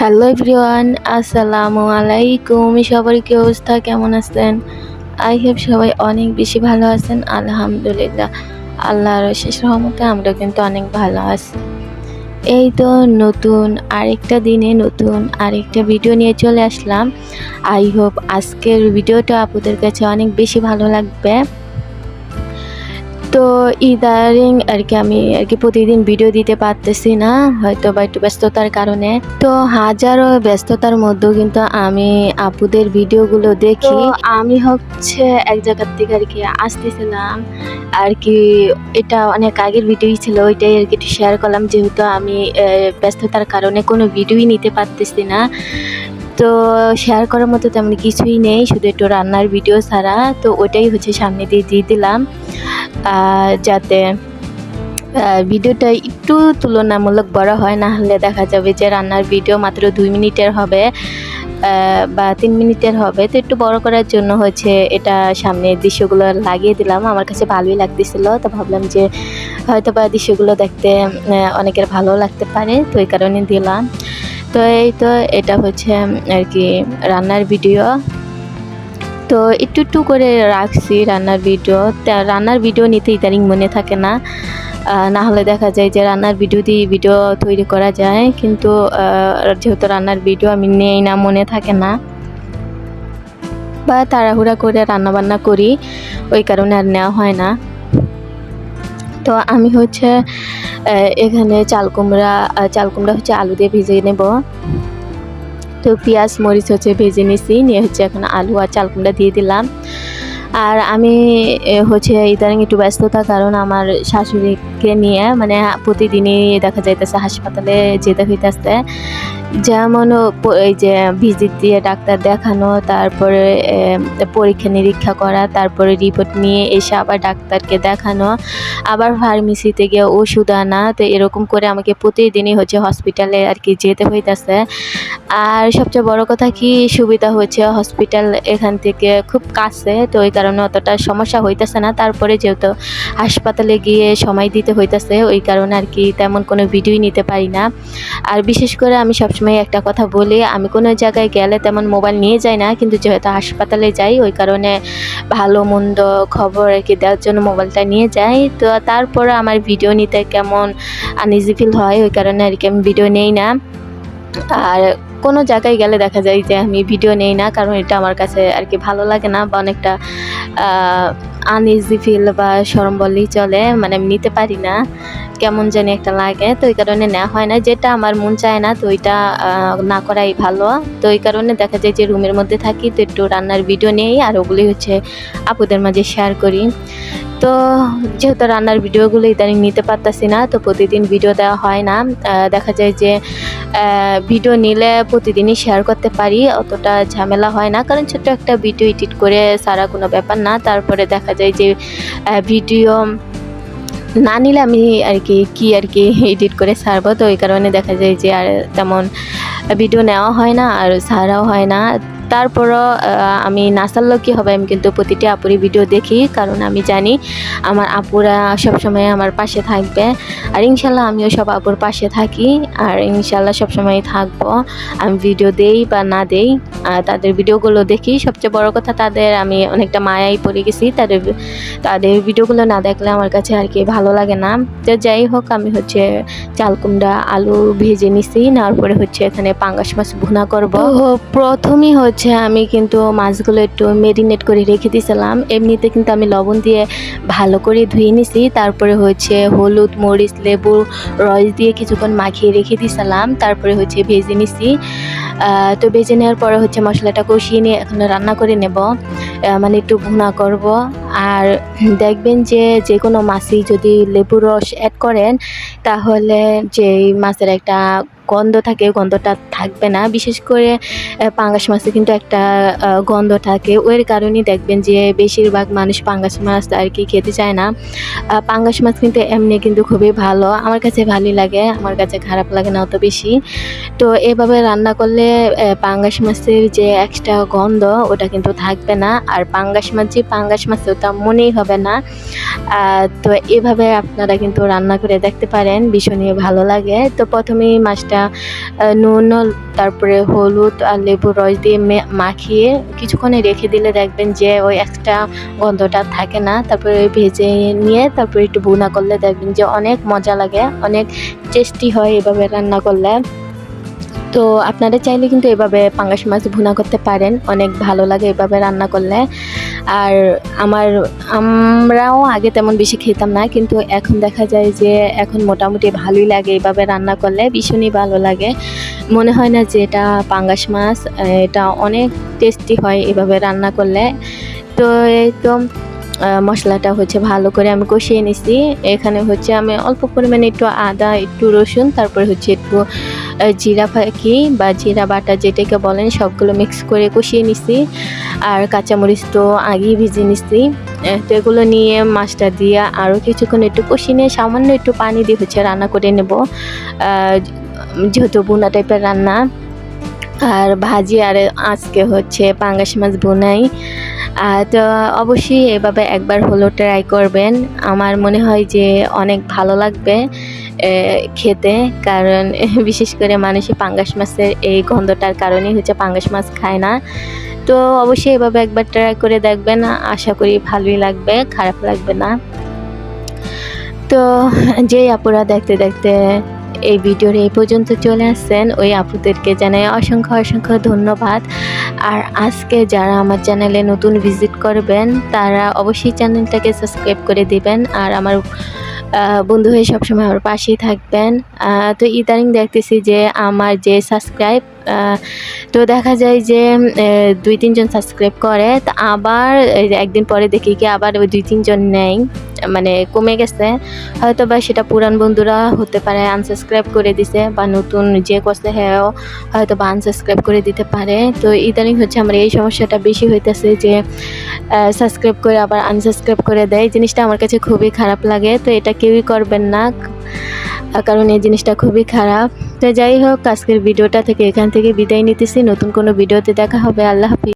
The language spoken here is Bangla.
হ্যালো এভরিওয়ান, আসসালামু আলাইকুম। সবার কি অবস্থা, কেমন আছেন? আই হোপ সবাই অনেক বেশি ভালো আছেন। আলহামদুলিল্লাহ, আল্লাহর অশেষ রহমতে আমরা কিন্তু অনেক ভালো আছি। এই তো নতুন আরেকটা দিনে নতুন আরেকটা ভিডিও নিয়ে চলে আসলাম। আই হোপ আজকের ভিডিওটা আপনাদের কাছে অনেক বেশি ভালো লাগবে। তো ইদারিং আমি প্রতিদিন ভিডিও দিতে পারতেছি না, হয়তো বা একটু ব্যস্ততার কারণে। তো হাজারো ব্যস্ততার মধ্যেও কিন্তু আমি আপুদের ভিডিওগুলো দেখি। আমি হচ্ছে এক জায়গার থেকে আসতেছিলাম এটা অনেক আগের ভিডিওই ছিল, ওইটাই একটু শেয়ার করলাম, যেহেতু আমি ব্যস্ততার কারণে কোনো ভিডিওই নিতে পারতেছি না। তো শেয়ার করার মতো তেমন কিছুই নেই, শুধু একটু রান্নার ভিডিও ছাড়া। তো ওইটাই হচ্ছে সামনে দিয়ে দিলাম, যাতে ভিডিওটা একটু তুলনামূলক বড় হয়, না হলে দেখা যাবে যে রান্নার ভিডিও মাত্র 2 মিনিটের হবে বা 3 মিনিটের হবে। তো একটু বড় করার জন্য হচ্ছে এটা সামনে দৃশ্যগুলো লাগিয়ে দিলাম। আমার কাছে ভালোই লাগতেছিল, তো ভাবলাম যে হয়তো বা দৃশ্যগুলো দেখতে অনেকের ভালো লাগতে পারে, তো এই কারণে দিলাম। তো এই তো এটা হচ্ছে রান্নার ভিডিও। তো একটু করে রাখছি রান্নার ভিডিও নিতে ইদানিং মনে থাকে না, না হলে দেখা যায় যে রান্নার ভিডিও দিয়ে ভিডিও তৈরি করা যায়, কিন্তু যেহেতু রান্নার ভিডিও আমি নেই না, মনে থাকে না বা তাড়াহুড়া করে রান্নাবান্না করি, ওই কারণে আর নেওয়া হয় না। তো আমি হচ্ছে এখানে চাল কুমড়া হচ্ছে আলু দিয়ে ভিজিয়ে নেব। তো পেঁয়াজ মরিচ হচ্ছে ভেজে নিছি, নিয়ে হচ্ছে এখন আলু আর চাল কুমড়া দিয়ে দিলাম। আর আমি হচ্ছে ইদানিং একটু ব্যস্ততা, কারণ আমার শাশুড়িকে নিয়ে মানে প্রতিদিনই দেখা যাইতেছে হাসপাতালে যেতে হইতেছে। যেমন এই যে ভিজিট দিয়ে ডাক্তার দেখানো, তারপরে পরীক্ষা নিরীক্ষা করা, তারপরে রিপোর্ট নিয়ে এসে আবার ডাক্তারকে দেখানো, আবার ফার্মেসিতে গিয়ে ওষুধ আনা। তো এরকম করে আমাকে প্রতিদিনই হচ্ছে হসপিটালে যেতে হইতেছে। আর সবচেয়ে বড় কথা কি, সুবিধা হচ্ছে হসপিটাল এখান থেকে খুব কাছে, তো ওই কারণে অতটা সমস্যা হইতেছে না। তারপরে যেহেতু হাসপাতালে গিয়ে সময় দিতে হইতেছে, ওই কারণে তেমন কোনো ভিডিওই নিতে পারি না। আর বিশেষ করে আমি সবসময় একটা কথা বলি, আমি কোনো জায়গায় গেলে তেমন মোবাইল নিয়ে যাই না, কিন্তু যেহেতু হাসপাতালে যাই ওই কারণে ভালো মন্দ খবর দেওয়ার জন্য মোবাইলটা নিয়ে যাই। তো তারপরে আমার ভিডিও নিতে কেমন আনইজি ফিল হয়, ওই কারণে আমি ভিডিও নেই না। আর কোনো জায়গায় গেলে দেখা যায় যে আমি ভিডিও নেই না, কারণ এটা আমার কাছে ভালো লাগে না, বা অনেকটা আনইজি ফিল বা শরম বললেই চলে, মানে আমি নিতে পারি না, কেমন জানি একটা লাগে। তো এই কারণে নেওয়া হয় না, যেটা আমার মন চায় না তো ওইটা না করাই ভালো। তো এই কারণে দেখা যায় যে রুমের মধ্যে থাকি, তো একটু রান্নার ভিডিও নেই, আর ওগুলি হচ্ছে আপুদের মাঝে শেয়ার করি। তো যেহেতু রান্নার ভিডিওগুলো ইদানিং নিতে পারতাছি না, তো প্রতিদিন ভিডিও দেওয়া হয় না। দেখা যায় যে ভিডিও নিলে প্রতিদিনই শেয়ার করতে পারি, অতটা ঝামেলা হয় না, কারণ ছোট্ট একটা ভিডিও এডিট করে সারা কোনো ব্যাপার না। তারপরে দেখা যায় যে ভিডিও না নিলে আমি কি এডিট করে ছাড়বো, তো ওই কারণে দেখা যায় যে আর তেমন ভিডিও নেওয়া হয় না আর ছাড়াও হয় না। তারপরও আমি না ছাড়লেও কী হবে, আমি কিন্তু প্রতিটি আপুরই ভিডিও দেখি, কারণ আমি জানি আমার আপুরা সবসময় আমার পাশে থাকবে। আর ইনশাল্লাহ আমিও সব আপুর পাশে থাকি, আর ইনশাল্লাহ সবসময় থাকবো। আমি ভিডিও দেই বা না দেই, তাদের ভিডিওগুলো দেখি। সবচেয়ে বড় কথা, তাদের আমি অনেকটা মায়াই পড়ে গেছি, তাদের ভিডিওগুলো না দেখলে আমার কাছে ভালো লাগে না। তো যাই হোক, আমি হচ্ছে চাল কুমড়া আলু ভেজে নিছি, নেওয়ার পরে হচ্ছে এখানে পাঙ্গাস মাছ ভুনা করব। প্রথমেই হচ্ছে আমি কিন্তু মাছগুলো একটু মেরিনেট করে রেখে দিয়েছিলাম। এমনিতে কিন্তু আমি লবণ দিয়ে ভালো করে ধুয়ে নিছি, তারপরে হচ্ছে হলুদ মরিচ লেবু রস দিয়ে কিছুক্ষণ মাখিয়ে রেখে দিয়েছিলাম, তারপরে হচ্ছে ভেজে নিছি। তো ভেজে নেওয়ার পরে হচ্ছে মশলাটা কষিয়ে নিয়ে এখন রান্না করে নেব, মানে একটু ভুনা করব। আর দেখবেন যে কোনো মাছই যদি লেবুর রস অ্যাড করেন, তাহলে যে মাছের একটা গন্ধ থাকে, গন্ধটা থাকবে না। বিশেষ করে পাঙ্গাস মাছে কিন্তু একটা গন্ধ থাকে, ওর কারণেই দেখবেন যে বেশিরভাগ মানুষ পাঙ্গাস মাছ খেতে চায় না। পাঙ্গাস মাছ কিন্তু এমনি কিন্তু খুবই ভালো, আমার কাছে ভালোই লাগে, আমার কাছে খারাপ লাগে না অত বেশি। তো এভাবে রান্না করলে পাঙ্গাস মাছের যে এক্সট্রা গন্ধ ওটা কিন্তু থাকবে না, আর পাঙ্গাস মাছ ওটা মনেই হবে না। তো এভাবে আপনারা কিন্তু রান্না করে দেখতে পারেন, ভীষণই ভালো লাগে। তো প্রথমেই মাছটা নুন, তারপরে হলুদ আর লেবুর রস দিয়ে মাখিয়ে কিছুক্ষণে রেখে দিলে দেখবেন যে ওই একটা গন্ধটা থাকে না। তারপরে ভেজে নিয়ে তারপরে একটু ভুনা করলে দেখবেন যে অনেক মজা লাগে, অনেক টেস্টি হয় এভাবে রান্না করলে। তো আপনারা চাইলে কিন্তু এভাবে পাঙ্গাস মাছ ভুনা করতে পারেন, অনেক ভালো লাগে এভাবে রান্না করলে। আর আমরাও আগে তেমন বেশি খেতাম না, কিন্তু এখন দেখা যায় যে এখন মোটামুটি ভালোই লাগে এইভাবে রান্না করলে, ভীষণই ভালো লাগে। মনে হয় না যে এটা পাঙ্গাস মাছ, এটা অনেক টেস্টি হয় এভাবে রান্না করলে। তো এই তো মশলাটা হচ্ছে ভালো করে আমি কষিয়ে নিছি। এখানে হচ্ছে আমি অল্প পরিমাণে একটু আদা, একটু রসুন, তারপরে হচ্ছে একটু জিরা ফাঁকি বা জিরা বাটা যেটাকে বলেন সবগুলো মিক্স করে কষিয়ে নিছি। আর কাঁচামরিচ তো আগেই ভেজে নিছি। তো এগুলো নিয়ে মাছটা দিয়ে আরও কিছুক্ষণ একটু কষিয়ে নিয়ে সামান্য একটু পানি দিয়ে হচ্ছে রান্না করে নেব, যেহেতু ভুনা টাইপের রান্না। আর ভাজি আর আজকে হচ্ছে পাঙ্গাস মাছ ভুনাই। তো অবশ্যই এভাবে একবার হলেও ট্রাই করবেন, আমার মনে হয় যে অনেক ভালো লাগবে খেতে। কারণ বিশেষ করে মানুষে পাঙ্গাস মাছের এই গন্ধটার কারণেই হচ্ছে পাঙ্গাস মাছ খায় না। তো অবশ্যই এভাবে একবার ট্রাই করে দেখবেন, আশা করি ভালোই লাগবে, খারাপ লাগবে না। তো যেই আপুরা দেখতে দেখতে এই ভিডিওর এই পর্যন্ত চলে আসছেন, ওই আপুদেরকে জানাই অসংখ্য অসংখ্য ধন্যবাদ। আর আজকে যারা আমার চ্যানেলে নতুন ভিজিট করবেন তারা অবশ্যই চ্যানেলটাকে সাবস্ক্রাইব করে দিবেন, আর আমার বন্ধু হয়ে সবসময় আমার পাশেই থাকবেন। তো ইদানিং দেখতেছি যে আমার যে সাবস্ক্রাইব, তো দেখা যায় যে 2-3 জন সাবস্ক্রাইব করে, তা আবার একদিন পরে দেখি কি আবার ওই 2-3 জন নেই, মানে কমে গেছে। হয়তো বা সেটা পুরান বন্ধুরা হতে পারে আনসাবস্ক্রাইব করে দিছে, বা নতুন যে করছে হ্যাঁ হয়তো বা আনসাবস্ক্রাইব করে দিতে পারে। তো ইদানিং হচ্ছে আমার এই সমস্যাটা বেশি হইতেছে যে সাবস্ক্রাইব করে আবার আনসাবস্ক্রাইব করে দেয়। জিনিসটা আমার কাছে খুবই খারাপ লাগে। তো এটা কেউই করবেন না, কারণ এই জিনিসটা খুবই খারাপ। তো যাই হোক, আজকের ভিডিওটা থেকে এখান থেকে বিদায় নিতেছি। নতুন কোনো ভিডিওতে দেখা হবে। আল্লাহ হাফিজ।